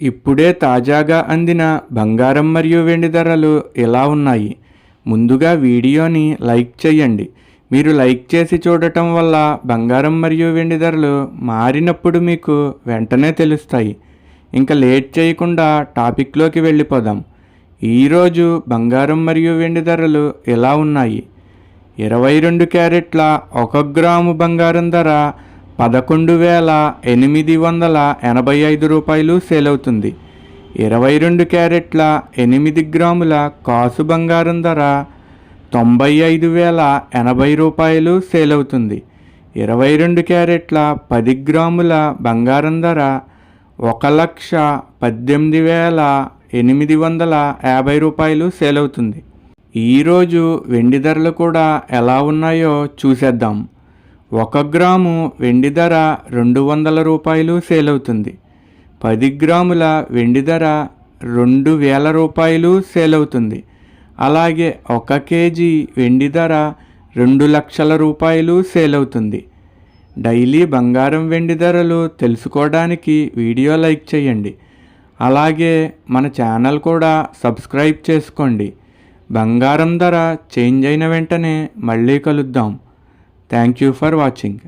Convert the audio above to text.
ఇప్పుడే తాజాగా అందిన బంగారం మరియు వెండి ధరలు ఎలా ఉన్నాయి? ముందుగా వీడియోని లైక్ చేయండి. మీరు లైక్ చేసి చూడటం వల్ల బంగారం మరియు వెండి ధరలు మారినప్పుడు మీకు వెంటనే తెలుస్తాయి. ఇంకా లేట్ చేయకుండా టాపిక్లోకి వెళ్ళిపోదాం. ఈరోజు బంగారం మరియు వెండి ధరలు ఎలా ఉన్నాయి? 22 క్యారెట్ల 1 గ్రాము బంగారం ధర 11,885 రూపాయలు సేల్ అవుతుంది. 22 క్యారెట్ల 8 గ్రాముల కాసు బంగారం ధర 95,080 రూపాయలు సేల్ అవుతుంది. 22 క్యారెట్ల 10 గ్రాముల బంగారం ధర 1,18,850 రూపాయలు సేల్ అవుతుంది. ఈరోజు వెండి ధరలు కూడా ఎలా ఉన్నాయో చూసేద్దాం. 1 గ్రాము వెండి ధర 200 రూపాయలు సేల్ అవుతుంది. 10 గ్రాముల వెండి ధర 2,000 రూపాయలు సేల్ అవుతుంది. అలాగే 1 కేజీ వెండి ధర 2 లక్షల రూపాయలు సేల్ అవుతుంది. డైలీ బంగారం వెండి ధరలు తెలుసుకోవడానికి వీడియో లైక్ చేయండి. అలాగే మన ఛానల్ కూడా సబ్స్క్రైబ్ చేసుకోండి. బంగారం ధర చేంజ్ అయిన వెంటనే మళ్ళీ కలుద్దాం. Thank you for watching.